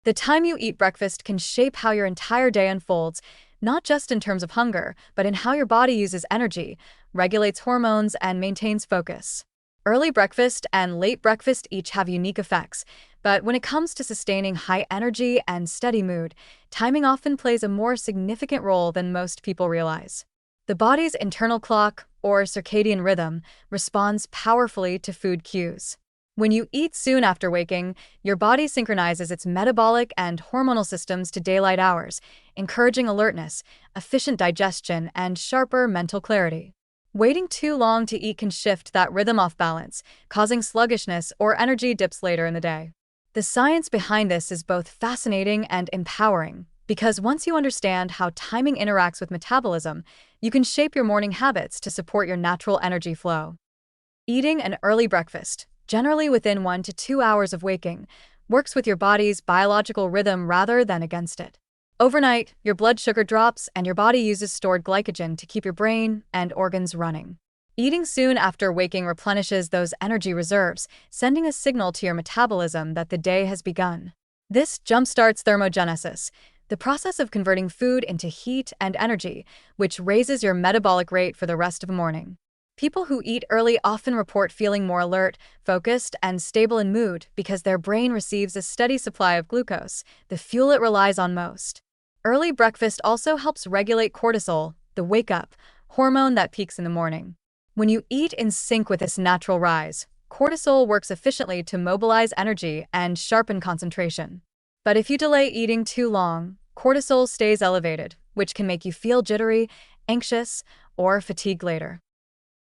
The time you eat breakfast can shape how your entire day unfolds, not just in terms of hunger, but in how your body uses energy, regulates hormones, and maintains focus. Early breakfast and late breakfast each have unique effects, but when it comes to sustaining high energy and steady mood, timing often plays a more significant role than most people realize. The body's internal clock, or circadian rhythm, responds powerfully to food cues. When you eat soon after waking, your body synchronizes its metabolic and hormonal systems to daylight hours, encouraging alertness, efficient digestion, and sharper mental clarity. Waiting too long to eat can shift that rhythm off balance, causing sluggishness or energy dips later in the day. The science behind this is both fascinating and empowering, because once you understand how timing interacts with metabolism, you can shape your morning habits to support your natural energy flow. Eating an early breakfast, generally within 1 to 2 hours of waking, works with your body's biological rhythm rather than against it. Overnight, your blood sugar drops and your body uses stored glycogen to keep your brain and organs running. Eating soon after waking replenishes those energy reserves, sending a signal to your metabolism that the day has begun. This jumpstarts thermogenesis, the process of converting food into heat and energy, which raises your metabolic rate for the rest of the morning. People who eat early often report feeling more alert, focused, and stable in mood because their brain receives a steady supply of glucose, the fuel it relies on most. Early breakfast also helps regulate cortisol, the wake-up hormone that peaks in the morning. When you eat in sync with this natural rise, cortisol works efficiently to mobilize energy and sharpen concentration. But if you delay eating too long, cortisol stays elevated, which can make you feel jittery, anxious, or fatigued later.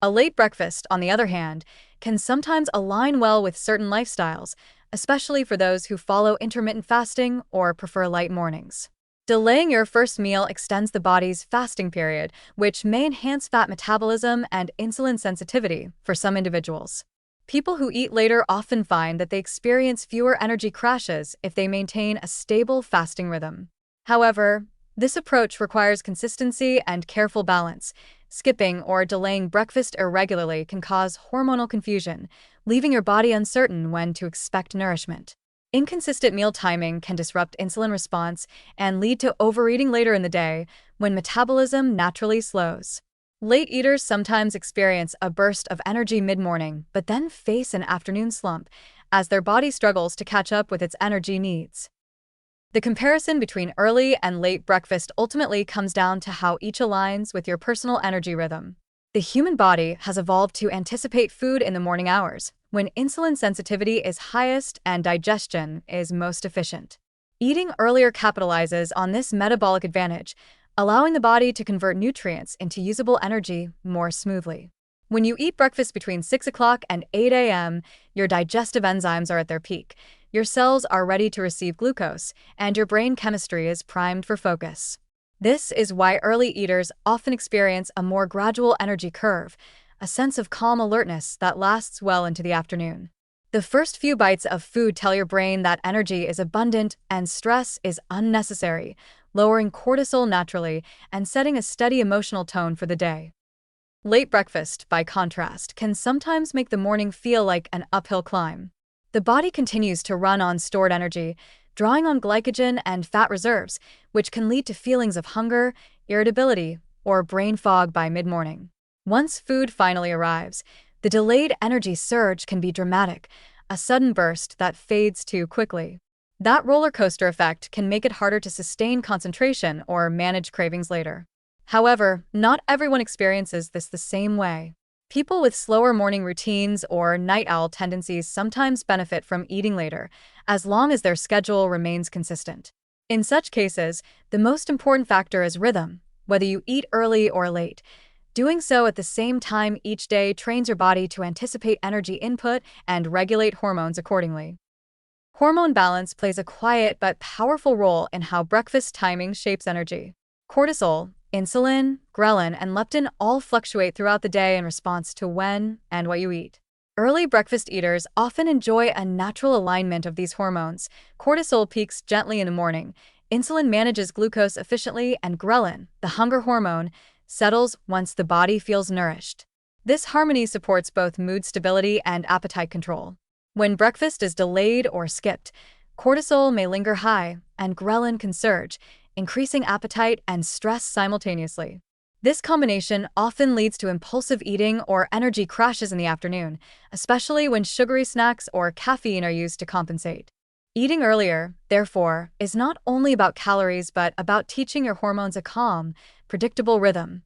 A late breakfast, on the other hand, can sometimes align well with certain lifestyles, especially for those who follow intermittent fasting or prefer light mornings. Delaying your first meal extends the body's fasting period, which may enhance fat metabolism and insulin sensitivity for some individuals. People who eat later often find that they experience fewer energy crashes if they maintain a stable fasting rhythm. However, this approach requires consistency and careful balance. Skipping or delaying breakfast irregularly can cause hormonal confusion, leaving your body uncertain when to expect nourishment. Inconsistent meal timing can disrupt insulin response and lead to overeating later in the day when metabolism naturally slows. Late eaters sometimes experience a burst of energy mid-morning, but then face an afternoon slump as their body struggles to catch up with its energy needs. The comparison between early and late breakfast ultimately comes down to how each aligns with your personal energy rhythm. The human body has evolved to anticipate food in the morning hours, when insulin sensitivity is highest and digestion is most efficient. Eating earlier capitalizes on this metabolic advantage, allowing the body to convert nutrients into usable energy more smoothly. When you eat breakfast between 6 o'clock and 8 a.m., your digestive enzymes are at their peak, your cells are ready to receive glucose, and your brain chemistry is primed for focus. This is why early eaters often experience a more gradual energy curve, a sense of calm alertness that lasts well into the afternoon. The first few bites of food tell your brain that energy is abundant and stress is unnecessary, lowering cortisol naturally and setting a steady emotional tone for the day. Late breakfast, by contrast, can sometimes make the morning feel like an uphill climb. The body continues to run on stored energy, drawing on glycogen and fat reserves, which can lead to feelings of hunger, irritability, or brain fog by mid-morning. Once food finally arrives, the delayed energy surge can be dramatic, a sudden burst that fades too quickly. That roller coaster effect can make it harder to sustain concentration or manage cravings later. However, not everyone experiences this the same way. People with slower morning routines or night owl tendencies sometimes benefit from eating later, as long as their schedule remains consistent. In such cases, the most important factor is rhythm, whether you eat early or late. Doing so at the same time each day trains your body to anticipate energy input and regulate hormones accordingly. Hormone balance plays a quiet but powerful role in how breakfast timing shapes energy. Cortisol, insulin, ghrelin, and leptin all fluctuate throughout the day in response to when and what you eat. Early breakfast eaters often enjoy a natural alignment of these hormones. Cortisol peaks gently in the morning, insulin manages glucose efficiently, and ghrelin, the hunger hormone, settles once the body feels nourished. This harmony supports both mood stability and appetite control. When breakfast is delayed or skipped, Cortisol may linger high, and ghrelin can surge, increasing appetite and stress simultaneously. This combination often leads to impulsive eating or energy crashes in the afternoon, especially when sugary snacks or caffeine are used to compensate. Eating earlier, therefore, is not only about calories but about teaching your hormones a calm, predictable rhythm.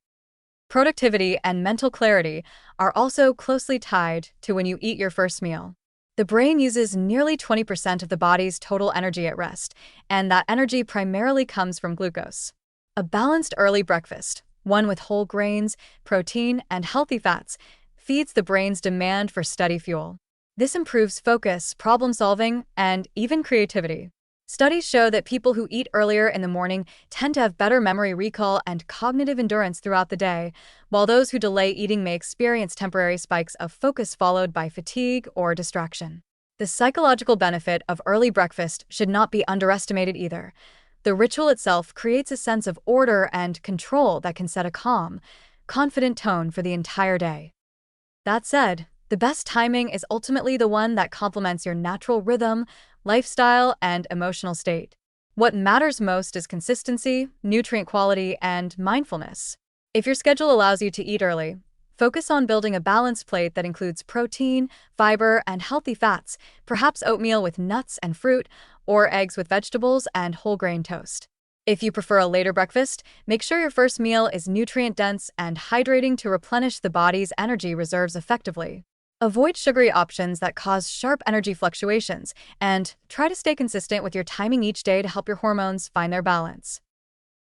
Productivity and mental clarity are also closely tied to when you eat your first meal. The brain uses nearly 20% of the body's total energy at rest, and that energy primarily comes from glucose. A balanced early breakfast, one with whole grains, protein, and healthy fats, feeds the brain's demand for steady fuel. This improves focus, problem solving, and even creativity. Studies show that people who eat earlier in the morning tend to have better memory recall and cognitive endurance throughout the day, while those who delay eating may experience temporary spikes of focus followed by fatigue or distraction. The psychological benefit of early breakfast should not be underestimated either. The ritual itself creates a sense of order and control that can set a calm, confident tone for the entire day. That said, the best timing is ultimately the one that complements your natural rhythm, lifestyle, and emotional state. What matters most is consistency, nutrient quality, and mindfulness. If your schedule allows you to eat early, focus on building a balanced plate that includes protein, fiber, and healthy fats, perhaps oatmeal with nuts and fruit, or eggs with vegetables and whole grain toast. If you prefer a later breakfast, make sure your first meal is nutrient-dense and hydrating to replenish the body's energy reserves effectively. Avoid sugary options that cause sharp energy fluctuations, and try to stay consistent with your timing each day to help your hormones find their balance.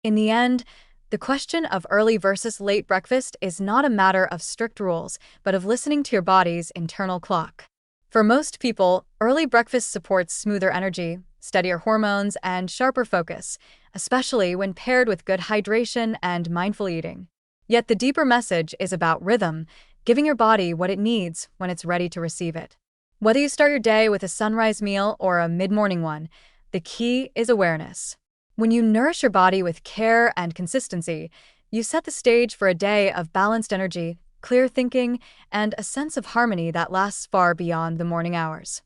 In the end, the question of early versus late breakfast is not a matter of strict rules, but of listening to your body's internal clock. For most people, early breakfast supports smoother energy, steadier hormones, and sharper focus, especially when paired with good hydration and mindful eating. Yet the deeper message is about rhythm, giving your body what it needs when it's ready to receive it. Whether you start your day with a sunrise meal or a mid-morning one, the key is awareness. When you nourish your body with care and consistency, you set the stage for a day of balanced energy, clear thinking, and a sense of harmony that lasts far beyond the morning hours.